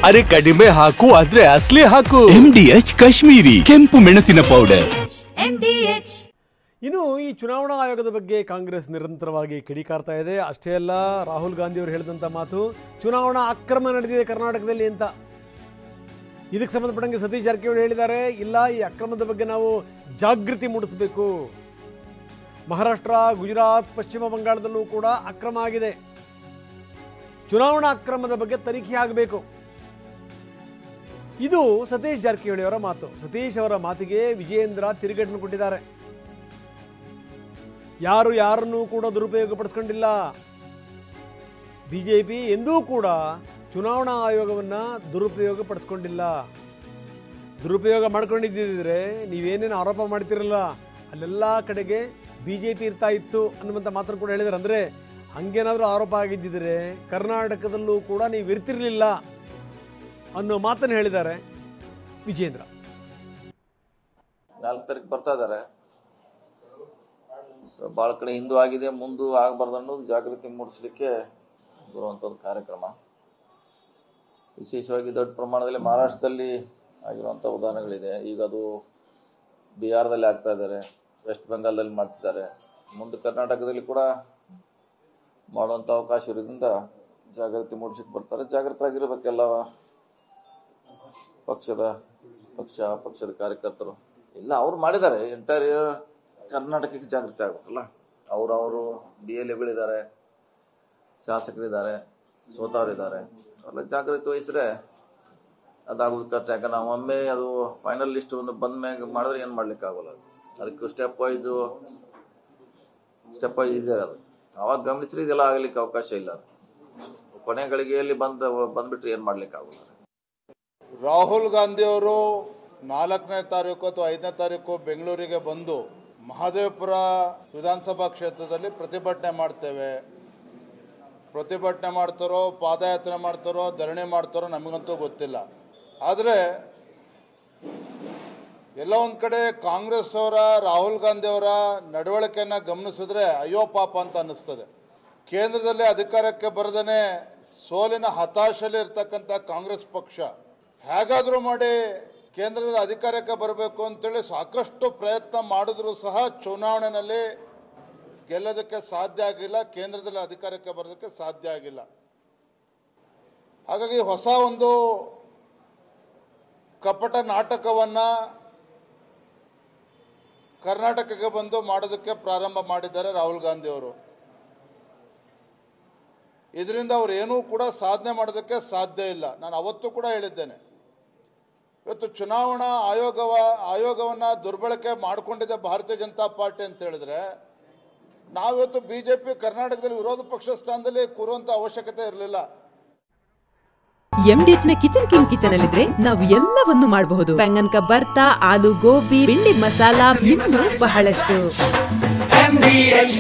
ಅರೆ ಕಡಿಮೆ ಹಾಕು ಆದ್ರೆ ಅಸಲಿ ಹಾಕು. MDH ಕಾಶ್ಮೀರಿ ಕೆಂಪು ಮೆಣಸಿನ ಪೌಡರ್. ಇನ್ನು ಈ ಚುನಾವಣಾ ಆಯೋಗದ ಬಗ್ಗೆ ಕಾಂಗ್ರೆಸ್ ನಿರಂತರವಾಗಿ ಕಿಡಿಕಾರ್ತಾ ಇದೆ. ಅಷ್ಟೇ ಅಲ್ಲ, ರಾಹುಲ್ ಗಾಂಧಿ ಅವರು ಹೇಳಿದಂಥ ಮಾತು ಚುನಾವಣಾ ಅಕ್ರಮ ನಡೆದಿದೆ ಕರ್ನಾಟಕದಲ್ಲಿ ಅಂತ. ಇದಕ್ಕೆ ಸಂಬಂಧಪಟ್ಟಂಗೆ ಸತೀಶ್ ಜಾರಕಿಹೊಳಿ ಹೇಳಿದ್ದಾರೆ, ಇಲ್ಲ ಈ ಅಕ್ರಮದ ಬಗ್ಗೆ ನಾವು ಜಾಗೃತಿ ಮೂಡಿಸಬೇಕು. ಮಹಾರಾಷ್ಟ್ರ, ಗುಜರಾತ್, ಪಶ್ಚಿಮ ಬಂಗಾಳದಲ್ಲೂ ಕೂಡ ಅಕ್ರಮ ಆಗಿದೆ. ಚುನಾವಣಾ ಅಕ್ರಮದ ಬಗ್ಗೆ ತನಿಖೆ ಆಗಬೇಕು. ಇದು ಸತೀಶ್ ಜಾರಕಿಹೊಳಿ ಅವರ ಮಾತು. ಸತೀಶ್ ಅವರ ಮಾತಿಗೆ ವಿಜಯೇಂದ್ರ ತಿರುಗೇಟನ್ನು ಕೊಟ್ಟಿದ್ದಾರೆ. ಯಾರು ಯಾರನ್ನೂ ಕೂಡ ದುರುಪಯೋಗ ಪಡಿಸ್ಕೊಂಡಿಲ್ಲ. ಬಿಜೆಪಿ ಎಂದೂ ಕೂಡ ಚುನಾವಣಾ ಆಯೋಗವನ್ನು ದುರುಪಯೋಗ ಪಡಿಸ್ಕೊಂಡಿಲ್ಲ. ದುರುಪಯೋಗ ಮಾಡ್ಕೊಂಡಿದ್ದಿದ್ರೆ ನೀವೇನೇನು ಆರೋಪ ಮಾಡ್ತಿರಲ್ಲ ಅಲ್ಲೆಲ್ಲ ಕಡೆಗೆ ಬಿಜೆಪಿ ಇರ್ತಾ ಇತ್ತು ಅನ್ನುವಂಥ ಮಾತನ್ನು ಕೂಡ ಹೇಳಿದ್ದಾರೆ. ಅಂದರೆ ಹಂಗೇನಾದರೂ ಆರೋಪ ಆಗಿದ್ದಿದ್ರೆ ಕರ್ನಾಟಕದಲ್ಲೂ ಕೂಡ ನೀವು ಇರ್ತಿರ್ಲಿಲ್ಲ ಅನ್ನೋ ಮಾತನ್ನು ಹೇಳಿದ್ದಾರೆ ವಿಜೇಂದ್ರ. 4 ತಾರೀಕು ಬರ್ತಾ ಇದ್ದಾರೆ. ಭಾಳ ಕಡೆ ಹಿಂದೂ ಆಗಿದೆ, ಮುಂದೂ ಆಗಬಾರ್ದು ಅನ್ನೋದು ಜಾಗೃತಿ ಮೂಡಿಸಲಿಕ್ಕೆ ಬರುವಂಥದ್ದು ಕಾರ್ಯಕ್ರಮ. ವಿಶೇಷವಾಗಿ ದೊಡ್ಡ ಪ್ರಮಾಣದಲ್ಲಿ ಮಹಾರಾಷ್ಟ್ರದಲ್ಲಿ ಆಗಿರುವಂಥ ಉದಾಹರಣೆಗಳಿದೆ. ಈಗ ಅದು ಬಿಹಾರದಲ್ಲಿ ಆಗ್ತಾ ಇದ್ದಾರೆ, ವೆಸ್ಟ್ ಬೆಂಗಾಲ್ದಲ್ಲಿ ಮಾಡ್ತಿದ್ದಾರೆ. ಮುಂದೆ ಕರ್ನಾಟಕದಲ್ಲಿ ಕೂಡ ಮಾಡುವಂಥ ಅವಕಾಶ ಇರೋದ್ರಿಂದ ಜಾಗೃತಿ ಮೂಡಿಸಕ್ಕೆ ಬರ್ತಾರೆ. ಜಾಗೃತರಾಗಿರ್ಬೇಕೆಲ್ಲ ಪಕ್ಷದ ಕಾರ್ಯಕರ್ತರು ಇಲ್ಲ. ಅವ್ರು ಮಾಡಿದ್ದಾರೆ, ಎಂಟೈರ್ ಕರ್ನಾಟಕಕ್ಕೆ ಜಾಗೃತಿ ಆಗ್ಬೇಕಲ್ಲ. ಅವರು DLAಗಳಿದ್ದಾರೆ, ಶಾಸಕರಿದ್ದಾರೆ, ಸೋತವರಿದ್ದಾರೆ. ಅವೆಲ್ಲ ಜಾಗೃತಿ ವಹಿಸಿದ್ರೆ ಅದಾಗೋದು ಕಷ್ಟ. ಯಾಕಂದ್ರೆ ನಾವು ಒಮ್ಮೆ ಅದು ಫೈನಲ್ ಲಿಸ್ಟ್ ಒಂದು ಬಂದ ಮ್ಯಾಗ ಮಾಡಿದ್ರೆ ಏನು ಮಾಡ್ಲಿಕ್ಕೆ ಆಗೋಲ್ಲ. ಅದಕ್ಕೆ ಸ್ಟೆಪ್ ವೈಸ್ ಇದೆ. ಅದು ಅವಾಗ ಗಮನಿಸ್ರಿ ಇದೆಲ್ಲ ಆಗ್ಲಿಕ್ಕೆ ಅವಕಾಶ ಇಲ್ಲ. ಕೊನೆ ಗಳಿಗೆಯಲ್ಲಿ ಬಂದ್ಬಿಟ್ರೆ ಏನು ಮಾಡ್ಲಿಕ್ಕೆ ಆಗೋಲ್ಲ. ರಾಹುಲ್ ಗಾಂಧಿ ಅವರು 4ನೇ ತಾರೀಕು ಅಥವಾ 5ನೇ ತಾರೀಕು ಬೆಂಗಳೂರಿಗೆ ಬಂದು ಮಹದೇವಪುರ ವಿಧಾನಸಭಾ ಕ್ಷೇತ್ರದಲ್ಲಿ ಪ್ರತಿಭಟನೆ ಮಾಡ್ತಾರೋ, ಪಾದಯಾತ್ರೆ ಮಾಡ್ತಾರೋ, ಧರಣಿ ಮಾಡ್ತಾರೋ ನಮಗಂತೂ ಗೊತ್ತಿಲ್ಲ. ಆದರೆ ಎಲ್ಲ ಒಂದು ಕಡೆ ಕಾಂಗ್ರೆಸ್ ಅವರ, ರಾಹುಲ್ ಗಾಂಧಿ ಅವರ ನಡವಳಿಕೆಯನ್ನು ಗಮನಿಸಿದ್ರೆ ಅಯ್ಯೋ ಪಾಪ ಅಂತ ಅನ್ನಿಸ್ತದೆ. ಕೇಂದ್ರದಲ್ಲಿ ಅಧಿಕಾರಕ್ಕೆ ಬರದೇ ಸೋಲಿನ ಹತಾಶೆಯಲ್ಲಿ ಇರ್ತಕ್ಕಂಥ ಕಾಂಗ್ರೆಸ್ ಪಕ್ಷ ಹೇಗಾದರೂ ಮಾಡಿ ಕೇಂದ್ರದಲ್ಲಿ ಅಧಿಕಾರಕ್ಕೆ ಬರಬೇಕು ಅಂತೇಳಿ ಸಾಕಷ್ಟು ಪ್ರಯತ್ನ ಮಾಡಿದ್ರು ಸಹ ಚುನಾವಣೆಯಲ್ಲಿ ಗೆಲ್ಲೋದಕ್ಕೆ ಸಾಧ್ಯ ಆಗಿಲ್ಲ, ಕೇಂದ್ರದಲ್ಲಿ ಅಧಿಕಾರಕ್ಕೆ ಬರೋದಕ್ಕೆ ಸಾಧ್ಯ ಆಗಿಲ್ಲ. ಹಾಗಾಗಿ ಹೊಸ ಒಂದು ಕಪಟ ನಾಟಕವನ್ನ ಕರ್ನಾಟಕಕ್ಕೆ ಬಂದು ಮಾಡೋದಕ್ಕೆ ಪ್ರಾರಂಭ ಮಾಡಿದ್ದಾರೆ ರಾಹುಲ್ ಗಾಂಧಿ ಅವರು. ಇದರಿಂದ ಅವರು ಏನೂ ಕೂಡ ಸಾಧನೆ ಮಾಡೋದಕ್ಕೆ ಸಾಧ್ಯ ಇಲ್ಲ. ನಾನು ಅವತ್ತು ಕೂಡ ಹೇಳಿದ್ದೇನೆ, ಇವತ್ತು ಚುನಾವಣಾ ಆಯೋಗವನ್ನು ದುರ್ಬಳಕೆ ಮಾಡಿಕೊಂಡಿದೆ ಭಾರತೀಯ ಜನತಾ ಪಾರ್ಟಿ ಅಂತ ಹೇಳಿದ್ರೆ, ನಾವಿವತ್ತು ಬಿಜೆಪಿ ಕರ್ನಾಟಕದಲ್ಲಿ ವಿರೋಧ ಪಕ್ಷ ಸ್ಥಾನದಲ್ಲಿ ಕೂರುವಂತ ಅವಶ್ಯಕತೆ ಇರಲಿಲ್ಲ. MDH ನ ಕಿಚನ್ ಅಲ್ಲಿದ್ರೆ ನಾವು ಎಲ್ಲವನ್ನು ಮಾಡಬಹುದು. ಬೆಂಗನ್ ಕಾ ಬರ್ತಾ, ಆಲೂ ಗೋಬಿ, ಭಿಂಡಿ ಮಸಾಲಾ, ಇನ್ನೂ ಬಹಳಷ್ಟು. MDH